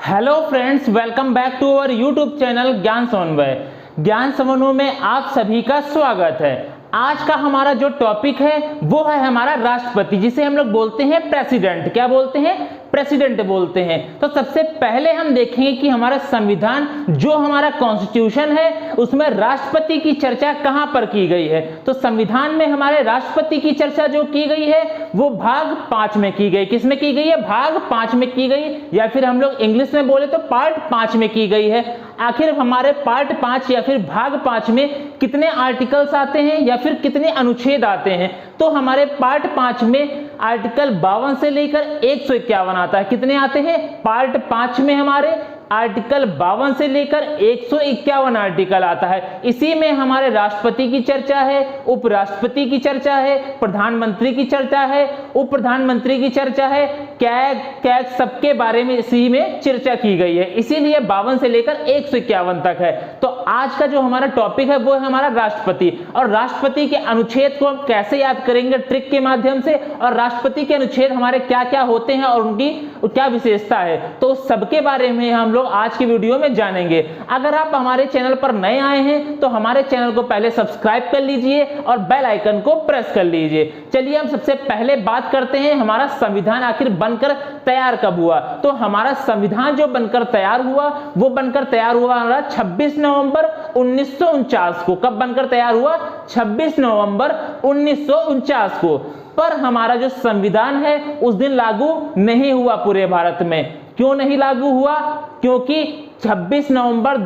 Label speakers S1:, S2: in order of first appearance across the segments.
S1: Hello friends, welcome back to our YouTube channel Gyan Samanvay. ज्ञान समन्वय में आप सभी का स्वागत है। आज का हमारा जो टॉपिक है वो है हमारा राष्ट्रपति, जिसे हम लोग बोलते हैं प्रेसिडेंट। क्या बोलते हैं? प्रेसिडेंट बोलते हैं। तो सबसे पहले हम देखेंगे कि हमारा संविधान जो हमारा कॉन्स्टिट्यूशन है उसमें राष्ट्रपति की चर्चा कहां पर की गई है। तो संविधान में हमारे राष्ट्रपति की चर्चा जो की गई है वो भाग 5 में की गई। किसमें की गई है? भाग 5 में की गई, या फिर हम लोग इंग्लिश में बोले तो पार्ट 5 में की गई है। आखिर हमारे पार्ट 5 या फिर भाग 5 में कितने आर्टिकल्स आते हैं या फिर कितने अनुच्छेद आते हैं? तो हमारे पार्ट 5 में आर्टिकल 52 से लेकर 151 आता है। कितने आते हैं? पार्ट 5 में हमारे आर्टिकल 52 से लेकर 151 आर्टिकल आता है। इसी में हमारे राष्ट्रपति की चर्चा है, उपराष्ट्रपति की चर्चा है, प्रधानमंत्री की चर्चा है, उप प्रधानमंत्री की चर्चा है, कैग सबके बारे में इसी में चर्चा की गई है। इसीलिए 52 से लेकर 151 तक है। तो आज का जो हमारा टॉपिक है वो है हमारा राष्ट्रपति। और राष्ट्रपति के अनुच्छेद को हम कैसे याद करेंगे? ट्रिक के माध्यम से। और राष्ट्रपति के अनुच्छेद हमारे क्या क्या होते हैं और उनकी क्या विशेषता है, तो सबके बारे में हम लोग आज की वीडियो में जानेंगे। अगर आप हमारे चैनल पर नए आए हैं तो हमारे चैनल को पहले सब्सक्राइब कर लीजिए और बेल आइकन को प्रेस कर लीजिए। चलिए हम सबसे पहले बात करते हैं हमारा संविधान आखिर बनकर तैयार कब हुआ। तो हमारा संविधान जो बनकर तैयार हुआ वो बनकर तैयार हुआ हमारा 26 नवंबर 1949 को। कब बनकर तैयार हुआ? 26 नवंबर 1949 को। पर हमारा जो संविधान है उस दिन लागू नहीं हुआ पूरे भारत में। क्यों नहीं लागू हुआ? क्योंकि 26 नवंबर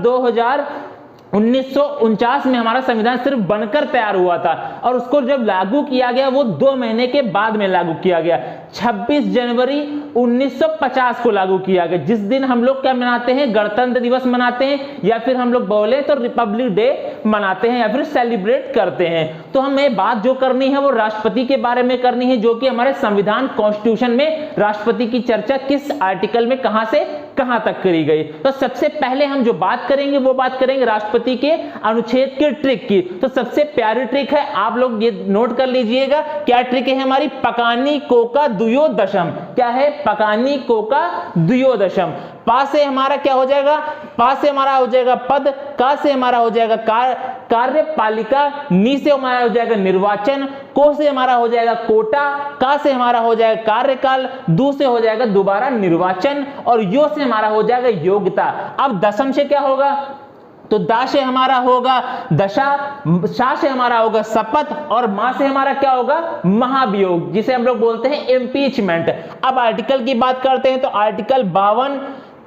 S1: 1949 में हमारा संविधान सिर्फ बनकर तैयार हुआ था और उसको जब लागू किया गया वो 2 महीने के बाद में लागू किया गया। 26 जनवरी 1950 को लागू किया गया, जिस दिन हम लोग क्या मनाते हैं? गणतंत्र दिवस मनाते हैं, या फिर हम लोग बोले तो रिपब्लिक डे मनाते हैं या फिर सेलिब्रेट करते हैं। तो हमें बात जो करनी है वो राष्ट्रपति के बारे में करनी है, जो कि हमारे संविधान कॉन्स्टिट्यूशन में राष्ट्रपति की चर्चा किस आर्टिकल में कहां से कहां तक करी गई। तो सबसे पहले हम जो बात करेंगे वो बात करेंगे राष्ट्रपति के अनुच्छेद के ट्रिक की। तो सबसे प्यारी ट्रिक है, आप लोग ये नोट कर लीजिएगा। क्या ट्रिक है हमारी? पकानी कोका द्वयोदशम। क्या है? पकानी कोका द्वयोदशम। पा से हमारा क्या हो जाएगा? पा से हमारा हो जाएगा पद, का से हमारा हो जाएगा कार्यपालिका, नी से हमारा हो जाएगा निर्वाचन, को से हमारा हो जाएगा कोटा, का से हमारा हो जाएगा कार्यकाल, दू से हो जाएगा दोबारा निर्वाचन, और यो से हमारा हो जाएगा योग्यता। अब दशम से क्या होगा? तो दा से हमारा होगा दशा, शा से हमारा होगा शपथ, और मां से हमारा क्या होगा? महाभियोग, जिसे हम लोग बोलते हैं इम्पीचमेंट। अब आर्टिकल की बात करते हैं तो आर्टिकल 52,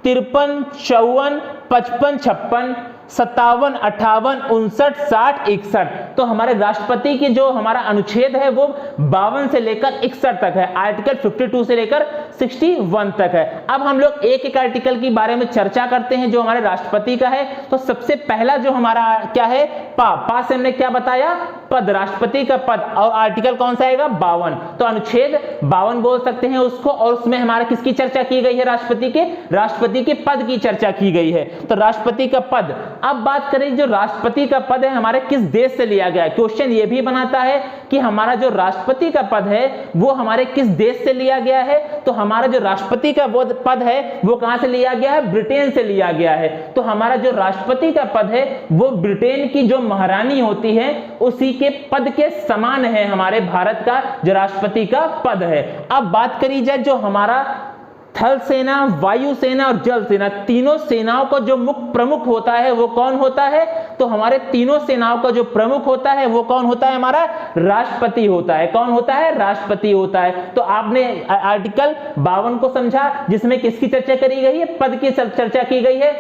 S1: 53, 54, 55, 56, 57, 58, 59, 60, 61। तो हमारे राष्ट्रपति की जो हमारा अनुच्छेद है वो 52 से लेकर 61 तक है। आर्टिकल 52 से लेकर 61 तक है। अब हम लोग एक एक आर्टिकल के बारे में चर्चा करते हैं जो हमारे राष्ट्रपति का है। तो सबसे पहला जो हमारा क्या है? पा से हमने क्या बताया? पद, राष्ट्रपति का पद। और आर्टिकल कौन सा आएगा? 52। तो अनुच्छेद 52 बोल सकते हैं उसको। और उसमें हमारा किसकी चर्चा की गई है? राष्ट्रपति के पद की चर्चा की गई है। तो राष्ट्रपति का पद। अब बात करें जो राष्ट्रपति का पद है हमारे किस देश से लिया गया है। क्वेश्चन ये भी बनाता है कि हमारा जो राष्ट्रपति का पद है वो हमारे किस देश से लिया गया है। तो हमारा जो राष्ट्रपति का पद है वो कहां से लिया गया है? ब्रिटेन से लिया गया है। तो हमारा जो राष्ट्रपति का पद है वो ब्रिटेन की जो महारानी होती है उसी के पद के समान है हमारे भारत का जो राष्ट्रपति का पद है। अब बात करी जाए जो हमारा थल सेना, वायु सेना और जल सेना, तीनों सेनाओं का जो प्रमुख होता है वो कौन होता है? तो हमारे तीनों सेनाओं का जो प्रमुख होता है वो कौन होता है? हमारा राष्ट्रपति होता है। कौन होता है? राष्ट्रपति होता है। तो आपने आर्टिकल 52 को समझा जिसमें किसकी चर्चा करी गई है? पद की चर्चा की गई है।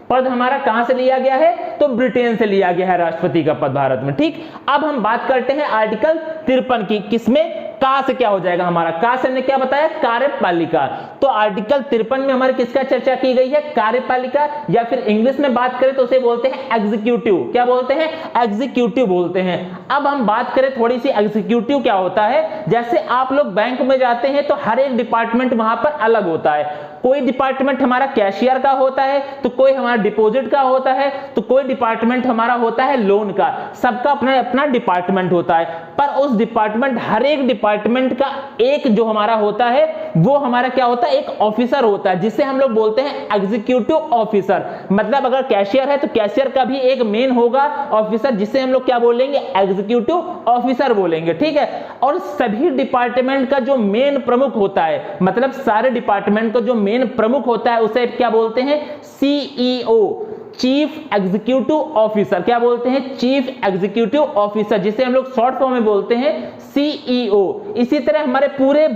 S1: पद हमारा कहां से लिया गया है? तो ब्रिटेन से लिया गया है राष्ट्रपति का पद भारत में। ठीक। अब हम बात करते हैं आर्टिकल 53 की। किसमें? का से क्या हो जाएगा हमारा? का से हमने क्या बताया? कार्यपालिका। तो आर्टिकल 53 में हमारे किसका चर्चा की गई है? कार्यपालिका, या फिर इंग्लिश में बात करें तो उसे बोलते हैं एग्जीक्यूटिव। क्या बोलते हैं? एग्जीक्यूटिव बोलते हैं। अब हम बात करें थोड़ी सी एग्जीक्यूटिव क्या होता है। जैसे आप लोग बैंक में जाते हैं तो हर एक डिपार्टमेंट वहां पर अलग होता है। कोई डिपार्टमेंट हमारा कैशियर का होता है, तो कोई हमारा डिपॉजिट का होता है, तो कोई डिपार्टमेंट हमारा होता है लोन का। सबका अपना अपना डिपार्टमेंट होता है, पर उस डिपार्टमेंट, हर एक डिपार्टमेंट का एक जो हमारा होता है वो हमारा क्या होता है, एक ऑफिसर होता है, जिसे हम लोग बोलते हैं एग्जीक्यूटिव ऑफिसर। मतलब अगर कैशियर है तो कैशियर का भी एक मेन होगा ऑफिसर, जिसे हम लोग क्या बोलेंगे, एग्जीक्यूटिव ऑफिसर बोलेंगे, ठीक है। और सभी डिपार्टमेंट का जो मेन प्रमुख होता है, मतलब सारे डिपार्टमेंट का जो मेन प्रमुख होता है उसे क्या बोलते हैं, सीईओ, चीफ एग्जीक्यूटिव ऑफिसर। क्या बोलते हैं, चीफ एग्जीक्यूटिव ऑफिसर, जिसे हम लोग शॉर्ट फॉर्म में बोलते हैं सीईओ। इसी तरह हमारे पूरे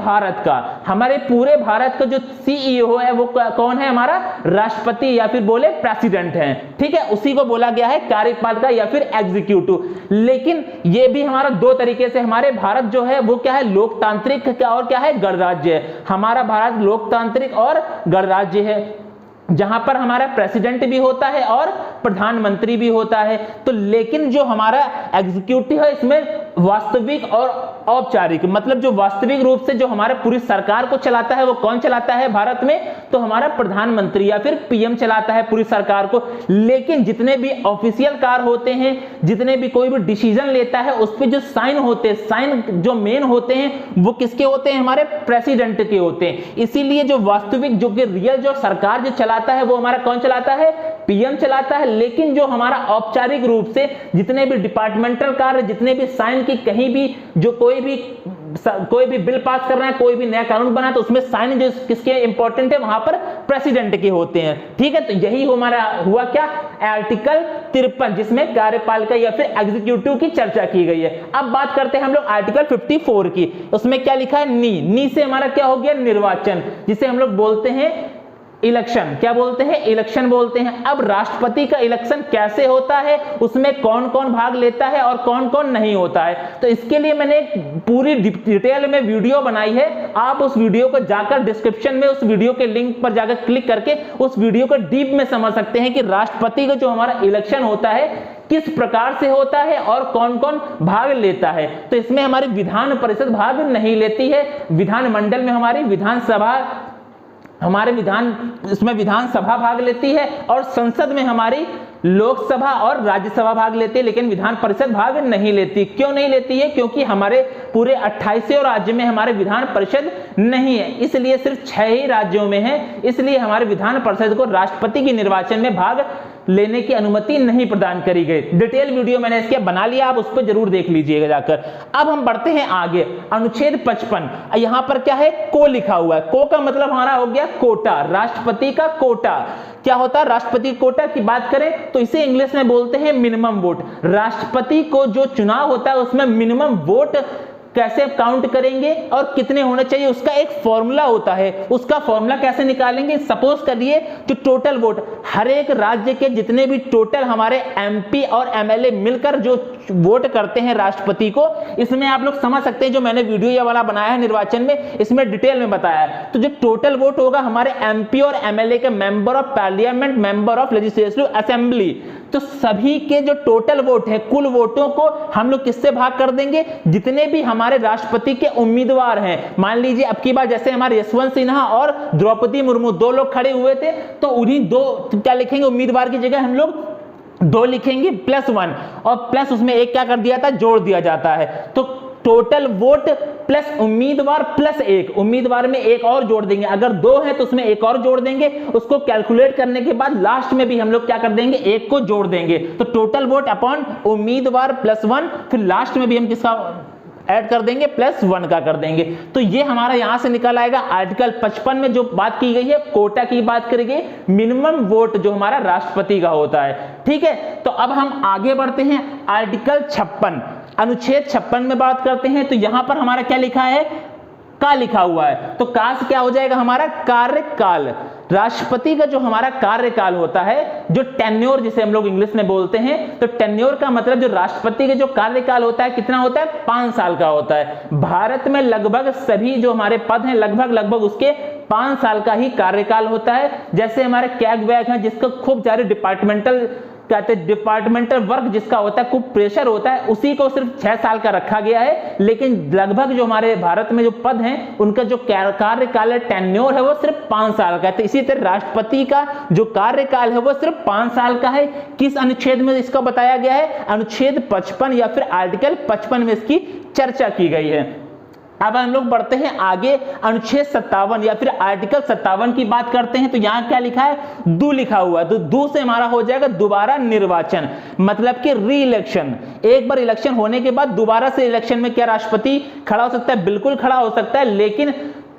S1: भारत का जो सीईओ है वो कौन है, हमारा राष्ट्रपति या फिर बोले प्रेसिडेंट है, ठीक है। उसी को बोला गया है कार्यपालिका या फिर एग्जीक्यूटिव। लेकिन ये भी हमारा दो तरीके से, हमारे भारत जो है वो क्या है, लोकतांत्रिक और क्या है, गणराज्य है। हमारा भारत लोकतांत्रिक और गणराज्य है, जहां पर हमारा प्रेसिडेंट भी होता है और प्रधानमंत्री भी होता है। तो लेकिन जो हमारा एग्जीक्यूटिव है इसमें वास्तविक और औपचारिक, मतलब जो वास्तविक रूप से जो हमारे पूरी सरकार को चलाता है वो कौन चलाता है भारत में, तो हमारा प्रधानमंत्री या फिर पीएम चलाता है पूरी सरकार को। लेकिन जितने भी ऑफिशियल कार्य होते हैं, जितने भी कोई भी डिसीजन लेता है उस पर जो साइन होते हैं, साइन जो मेन होते हैं वो किसके होते हैं, हमारे प्रेसिडेंट के होते हैं। इसीलिए जो वास्तविक जो कि रियल जो सरकार जो चलाता है वो हमारा कौन चलाता है, पीएम चलाता है। लेकिन जो हमारा औपचारिक रूप से जितने भी डिपार्टमेंटल कार्य, जितने भी साइन की कहीं भी जो कोई भी बिल पास कर रहा है, कोई भी नया कानून बना तो उसमें साइन जो किसके इंपॉर्टेंट है, वहां पर प्रेसिडेंट के होते हैं, ठीक है। तो यही हमारा हुआ क्या, आर्टिकल 53, जिसमें कार्यपालिका या फिर एग्जीक्यूटिव की चर्चा की गई है। अब बात करते हैं हम लोग आर्टिकल 54 की। उसमें क्या लिखा है, नी से हमारा क्या हो गया, निर्वाचन, जिसे हम लोग बोलते हैं इलेक्शन। क्या बोलते हैं, इलेक्शन बोलते हैं। अब राष्ट्रपति का इलेक्शन कैसे होता है, उसमें कौन कौन भाग लेता है और कौन कौन नहीं होता है, तो इसके लिए मैंने पूरी डिटेल में वीडियो बनाई है। आप उस वीडियो को जाकर डिस्क्रिप्शन में उस वीडियो के लिंक पर जाकर क्लिक करके उस वीडियो को डीप में समझ सकते हैं कि राष्ट्रपति का जो हमारा इलेक्शन होता है किस प्रकार से होता है और कौन कौन भाग लेता है। तो इसमें हमारी विधान परिषद भाग नहीं लेती है, विधानमंडल में हमारी इसमें विधानसभा भाग लेती है, और संसद में हमारी लोकसभा और राज्यसभा भाग लेती है, लेकिन विधान परिषद भाग नहीं लेती। क्यों नहीं लेती है, क्योंकि हमारे पूरे 28 राज्य में हमारे विधान परिषद नहीं है, इसलिए सिर्फ 6 ही राज्यों में है। इसलिए हमारे विधान परिषद को राष्ट्रपति के निर्वाचन में भाग लेने की अनुमति नहीं प्रदान करी गई। डिटेल वीडियो मैंने इसके बना लिया, आप उस पर जरूर देख लीजिएगा जाकर। अब हम बढ़ते हैं आगे, अनुच्छेद 55। यहां पर क्या है, को लिखा हुआ है। को का मतलब हमारा हो गया कोटा, राष्ट्रपति का कोटा। क्या होता है, राष्ट्रपति कोटा की बात करें तो इसे इंग्लिश में बोलते हैं मिनिमम वोट। राष्ट्रपति को जो चुनाव होता है उसमें मिनिमम वोट कैसे काउंट करेंगे और कितने होने चाहिए, उसका एक फॉर्मूला होता है। उसका फॉर्मूला कैसे निकालेंगे, सपोज करिए जो टोटल वोट, हर एक राज्य के जितने भी टोटल हमारे एमपी और एमएलए मिलकर जो वोट करते हैं राष्ट्रपति को, इसमें आप लोग समझ सकते हैं जो मैंने वीडियो ये वाला बनाया है निर्वाचन में, इसमें डिटेल में बताया है। तो जो टोटल वोट होगा हमारे एमपी और एमएलए के, member of parliament, member of legislative assembly, तो सभी के जो टोटल वोट है, कुल वोटों को हम लोग किससे भाग कर देंगे, जितने भी हमारे राष्ट्रपति के उम्मीदवार हैं। मान लीजिए अब की बार जैसे हमारे यशवंत सिन्हा और द्रौपदी मुर्मू 2 लोग खड़े हुए थे, तो उन्हीं 2 क्या लिखेंगे, उम्मीदवार की जगह हम लोग 2 लिखेंगे +1, और प्लस उसमें एक क्या कर दिया था, जोड़ दिया जाता है। तो टोटल वोट प्लस उम्मीदवार प्लस 1, उम्मीदवार में 1 और जोड़ देंगे, अगर 2 है तो उसमें 1 और जोड़ देंगे। उसको कैलकुलेट करने के बाद लास्ट में भी हम लोग क्या कर देंगे, 1 को जोड़ देंगे। तो टोटल वोट अपॉन उम्मीदवार +1, फिर लास्ट में भी हम किसका ऐड कर देंगे, +1 का कर देंगे। तो ये हमारा यहां से निकल आएगा। आर्टिकल 55 में जो बात की गई है कोटा की बात करेंगे, मिनिमम वोट जो हमारा राष्ट्रपति का होता है, ठीक है। तो अब हम आगे बढ़ते हैं, आर्टिकल 56 अनुच्छेद 56 में बात करते हैं। तो यहां पर हमारा क्या लिखा है, का लिखा हुआ है। तो का से क्या हो जाएगा, हमारा कार्यकाल। राष्ट्रपति का जो हमारा कार्यकाल होता है, जो टेन्योर जिसे हम लोग इंग्लिश में बोलते हैं, तो टेन्योर का मतलब जो राष्ट्रपति का जो कार्यकाल होता है कितना होता है, 5 साल का होता है। भारत में लगभग सभी जो हमारे पद हैं लगभग उसके 5 साल का ही कार्यकाल होता है। जैसे हमारे कैग वैग हैं जिसका खूब सारे डिपार्टमेंटल कहते हैं डिपार्टमेंटल वर्क जिसका होता है, खूब प्रेशर होता है, उसी को सिर्फ 6 साल का रखा गया है। लेकिन लगभग जो हमारे भारत में जो पद हैं उनका जो कार्यकाल है, टेन्योर है, वो सिर्फ 5 साल का है। तो इसी तरह राष्ट्रपति का जो कार्यकाल है वो सिर्फ 5 साल का है। किस अनुच्छेद में इसका बताया गया है? अनुच्छेद 55 या फिर आर्टिकल 55 में इसकी चर्चा की गई है। अब हम लोग बढ़ते हैं आगे, अनुच्छेद 57 या फिर आर्टिकल 57 की बात करते हैं। तो यहाँ क्या लिखा है? दू लिखा हुआ है। तो दू से हमारा हो जाएगा दोबारा निर्वाचन, मतलब कि री इलेक्शन। एक बार इलेक्शन होने के बाद दोबारा से इलेक्शन में क्या राष्ट्रपति खड़ा हो सकता है? बिल्कुल खड़ा हो सकता है। लेकिन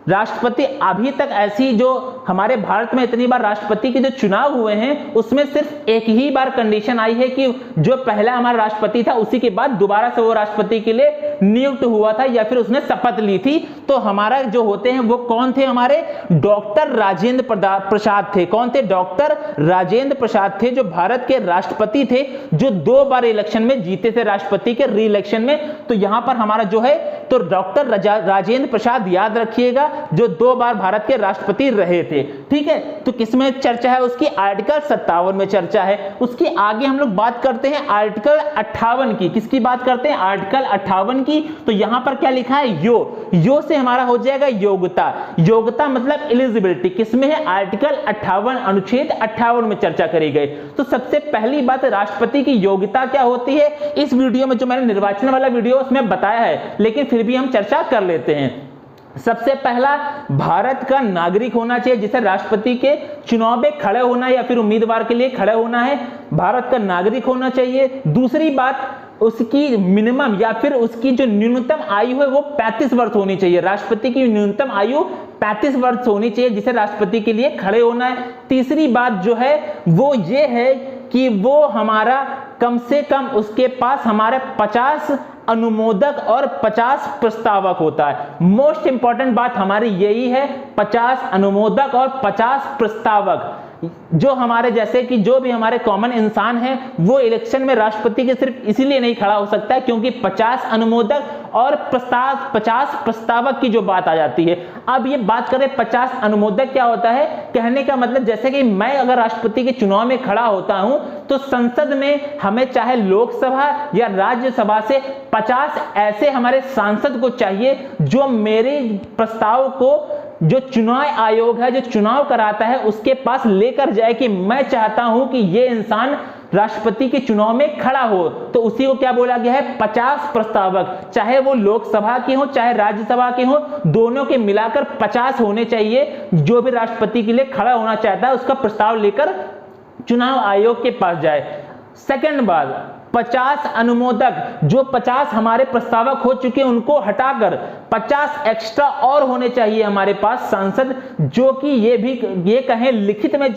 S1: राष्ट्रपति अभी तक ऐसी जो हमारे भारत में इतनी बार राष्ट्रपति के जो चुनाव हुए हैं उसमें सिर्फ एक ही बार कंडीशन आई है कि जो पहला हमारा राष्ट्रपति था उसी के बाद दोबारा से वो राष्ट्रपति के लिए नियुक्त हुआ था या फिर उसने शपथ ली थी। तो हमारा जो होते हैं वो कौन थे? हमारे डॉक्टर राजेंद्र प्रसाद थे। कौन थे? डॉक्टर राजेंद्र प्रसाद थे, जो भारत के राष्ट्रपति थे, जो 2 बार इलेक्शन में जीते थे राष्ट्रपति के री इलेक्शन में। तो यहां पर हमारा जो है तो डॉक्टर राजेंद्र प्रसाद याद रखिएगा, जो 2 बार भारत के राष्ट्रपति रहे थे। ठीक है, तो किसमें चर्चा है उसकी? आर्टिकल 57 में चर्चा है। उसके आगे हम लोग बात करते हैं आर्टिकल 58 की। किसकी बात करते हैं? आर्टिकल 58 की। तो यहां पर क्या लिखा है? यो से हमारा हो जाएगा योग्यता। योग्यता मतलब एलिजिबिलिटी। किसमें है? आर्टिकल 58, अनुच्छेद 58 में चर्चा करी गई। तो सबसे पहली बात, राष्ट्रपति की योग्यता क्या होती है? इस वीडियो में जो मैंने निर्वाचन वाला वीडियो उसमें बताया है, लेकिन फिर भी हम चर्चा कर लेते हैं। सबसे पहला, भारत का नागरिक होना चाहिए, जिसे राष्ट्रपति के चुनाव में खड़े होना या फिर उम्मीदवार के लिए खड़े होना है, भारत का नागरिक होना चाहिए। दूसरी बात, उसकी मिनिमम या फिर उसकी जो न्यूनतम आयु है वो 35 वर्ष होनी चाहिए। राष्ट्रपति की न्यूनतम आयु 35 वर्ष होनी चाहिए जिसे राष्ट्रपति के लिए खड़े होना है। तीसरी बात जो है वो ये है कि वो हमारा कम से कम उसके पास हमारे 50 अनुमोदक और 50 प्रस्तावक होता है। मोस्ट इंपॉर्टेंट बात हमारी यही है, 50 अनुमोदक और 50 प्रस्तावक। जो हमारे जैसे कि जो भी हमारे कॉमन इंसान है वो इलेक्शन में राष्ट्रपति के सिर्फ इसीलिए नहीं खड़ा हो सकता है क्योंकि 50 अनुमोदक और 50 प्रस्तावक की जो बात आ जाती है। अब ये बात करें 50 अनुमोदक क्या होता है? कहने का मतलब जैसे कि मैं अगर राष्ट्रपति के चुनाव में खड़ा होता हूं तो संसद में हमें चाहे लोकसभा या राज्यसभा से 50 ऐसे हमारे सांसद को चाहिए जो मेरे प्रस्ताव को जो चुनाव आयोग है, जो चुनाव कराता है, उसके पास लेकर जाए कि मैं चाहता हूं कि ये इंसान राष्ट्रपति के चुनाव में खड़ा हो। तो उसी को क्या बोला गया है? 50 प्रस्तावक। चाहे वो लोकसभा के हो चाहे राज्यसभा के हो, दोनों के मिलाकर 50 होने चाहिए। जो भी राष्ट्रपति के लिए खड़ा होना चाहता है उसका प्रस्ताव लेकर चुनाव आयोग के पास जाए। सेकंड बात, 50 अनुमोदक, जो 50 हमारे प्रस्तावक हो चुके हैं उनको हटाकर 50 एक्स्ट्रा और होने चाहिए हमारे पास सांसद, जो कि ये कहें, लिखित में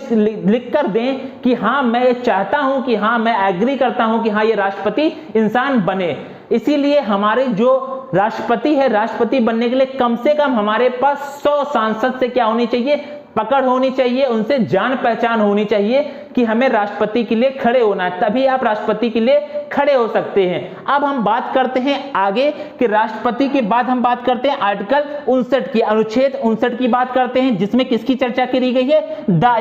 S1: लिख कर दें कि हाँ मैं चाहता हूं कि हाँ मैं एग्री करता हूं कि हाँ ये राष्ट्रपति इंसान बने। इसीलिए हमारे जो राष्ट्रपति है, राष्ट्रपति बनने के लिए कम से कम हमारे पास 100 सांसद से क्या होनी चाहिए? पकड़ होनी चाहिए, उनसे जान पहचान होनी चाहिए कि हमें राष्ट्रपति के लिए खड़े होना है, तभी आप राष्ट्रपति के लिए खड़े हो सकते हैं। अब हम बात करते हैं आगे कि राष्ट्रपति के बाद हम बात करते हैं आर्टिकल 59 की, अनुच्छेद 59 की बात करते हैं, जिसमें किसकी चर्चा करी गई है?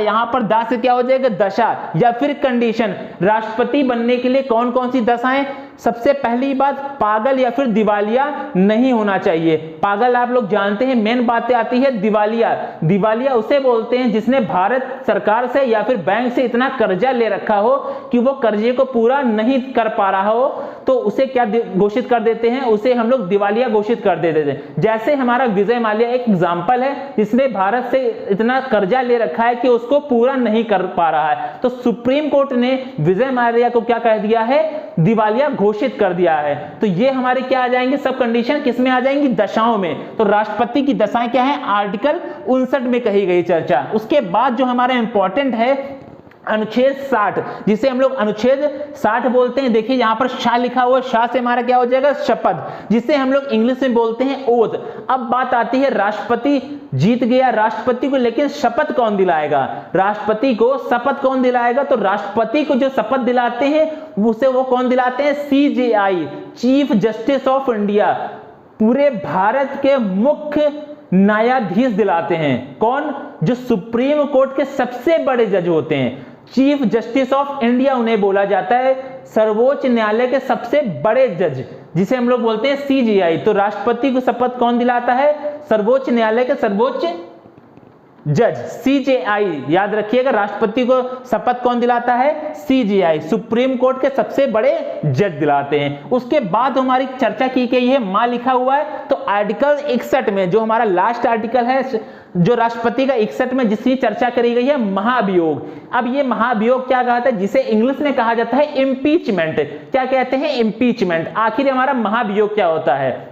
S1: यहां पर दा से क्या हो जाएगा? दशा या फिर कंडीशन। राष्ट्रपति बनने के लिए कौन कौन सी दशाएं? सबसे पहली बात, पागल या फिर दिवालिया नहीं होना चाहिए। पागल आप लोग जानते हैं, मेन बातें आती है दिवालिया। दिवालिया उसे बोलते हैं जिसने भारत सरकार से या फिर बैंक से इतना कर्जा ले रखा हो कि वो कर्जे को पूरा नहीं कर पा रहा हो, तो उसे क्या घोषित कर देते हैं? उसे हम लोग दिवालिया घोषित कर देते हैं। जैसे हमारा विजय माल्या एक एग्जाम्पल है, जिसने भारत से इतना कर्जा ले रखा है कि उसको पूरा नहीं कर पा रहा है। तो सुप्रीम कोर्ट ने विजय माल्या को क्या कह दिया है? दिवालिया घोषित कर दिया है। तो ये हमारे क्या आ जाएंगे? सब कंडीशन किसमें आ जाएंगी? दशाओं में। तो राष्ट्रपति की दशाएं क्या है? आर्टिकल 59 में कही गई चर्चा। उसके बाद जो हमारा इंपॉर्टेंट है अनुच्छेद 60, जिसे हम लोग अनुच्छेद 60 बोलते हैं। देखिए यहां पर शाह लिखा हुआ है, शाह से हमारा क्या हो जाएगा? शपथ, जिसे हम लोग इंग्लिश में बोलते हैं ओथ। अब बात आती है, राष्ट्रपति जीत गया राष्ट्रपति को, लेकिन शपथ कौन दिलाएगा? राष्ट्रपति को शपथ कौन दिलाएगा? तो राष्ट्रपति को जो शपथ दिलाते हैं उसे वो कौन दिलाते हैं? CJI, chief justice of India, पूरे भारत के मुख्य न्यायाधीश दिलाते हैं। कौन? जो सुप्रीम कोर्ट के सबसे बड़े जज होते हैं, चीफ जस्टिस ऑफ इंडिया उन्हें बोला जाता है, सर्वोच्च न्यायालय के सबसे बड़े जज जिसे हम लोग बोलते हैं सीजेआई। तो राष्ट्रपति को शपथ कौन दिलाता है? सर्वोच्च न्यायालय के सर्वोच्च जज सीजेआई। याद रखिएगा, राष्ट्रपति को शपथ कौन दिलाता है? सीजेआई, सुप्रीम कोर्ट के सबसे बड़े जज दिलाते हैं। उसके बाद हमारी चर्चा की गई है, मां लिखा हुआ है, तो आर्टिकल 61 में जो हमारा लास्ट आर्टिकल है जो राष्ट्रपति का 61 में जिसकी चर्चा करी गई है, महाभियोग। अब ये महाभियोग क्या कहता है? जिसे इंग्लिश में कहा जाता है इम्पीचमेंट। क्या कहते हैं? इम्पीचमेंट। आखिर हमारा महाभियोग क्या होता है?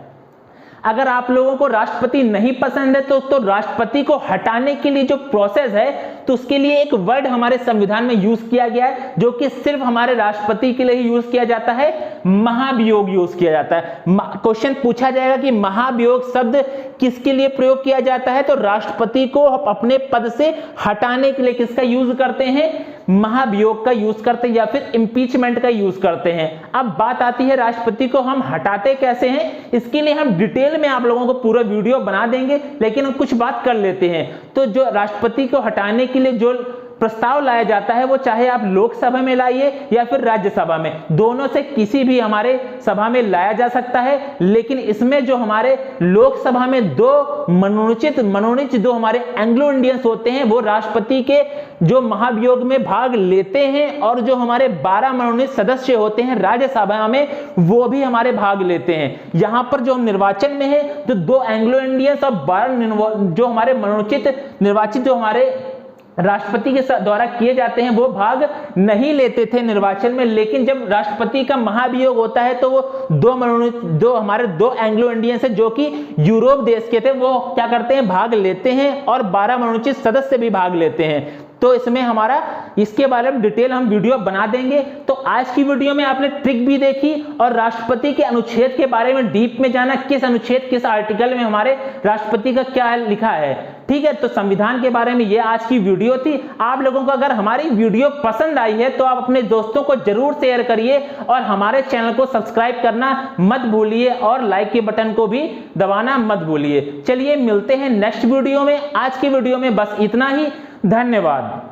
S1: अगर आप लोगों को राष्ट्रपति नहीं पसंद है तो राष्ट्रपति को हटाने के लिए जो प्रोसेस है, तो उसके लिए एक वर्ड हमारे संविधान में यूज किया गया है जो कि सिर्फ हमारे राष्ट्रपति के लिए ही यूज किया जाता है, महाभियोग यूज किया जाता है। क्वेश्चन पूछा जाएगा कि महाभियोग शब्द किसके लिए प्रयोग किया जाता है? तो राष्ट्रपति को अपने पद से हटाने के लिए किसका यूज करते हैं? महाभियोग का यूज करते हैं या फिर इंपीचमेंट का यूज करते हैं। अब बात आती है राष्ट्रपति को हम हटाते कैसे हैं, इसके लिए हम डिटेल में आप लोगों को पूरा वीडियो बना देंगे, लेकिन हम कुछ बात कर लेते हैं। तो जो राष्ट्रपति को हटाने के लिए जो प्रस्ताव लाया जाता है, वो चाहे आप लोकसभा में लाइए या फिर राज्यसभा में, दोनों से किसी भी हमारे सभा में लाया जा सकता है। लेकिन इसमें जो हमारे लोकसभा में दो मनोनीत जो हमारे एंग्लो इंडियंस होते हैं, वो राष्ट्रपति के जो महाभियोग में भाग लेते हैं, और जो हमारे 12 मनोनीत सदस्य होते हैं राज्यसभा में, वो भी हमारे भाग लेते हैं। यहां पर जो हम निर्वाचन में है, तो 2 एंग्लो इंडियंस और 12 जो हमारे मनोनीत निर्वाचित जो हमारे राष्ट्रपति के द्वारा किए जाते हैं, वो भाग नहीं लेते थे निर्वाचन में। लेकिन जब राष्ट्रपति का महाभियोग होता है, तो वो दो हमारे 2 एंग्लो इंडियंस है जो कि यूरोप देश के थे, वो क्या करते हैं? भाग लेते हैं, और 12 मनोनीत सदस्य भी भाग लेते हैं। तो इसमें हमारा इसके बारे में डिटेल हम वीडियो बना देंगे। तो आज की वीडियो में आपने ट्रिक भी देखी और राष्ट्रपति के अनुच्छेद के बारे में डीप में जाना, किस अनुच्छेद किस आर्टिकल में हमारे राष्ट्रपति का क्या लिखा है। ठीक है, तो संविधान के बारे में ये आज की वीडियो थी। आप लोगों को अगर हमारी वीडियो पसंद आई है तो आप अपने दोस्तों को जरूर शेयर करिए, और हमारे चैनल को सब्सक्राइब करना मत भूलिए, और लाइक के बटन को भी दबाना मत भूलिए। चलिए मिलते हैं नेक्स्ट वीडियो में। आज की वीडियो में बस इतना ही। धन्यवाद।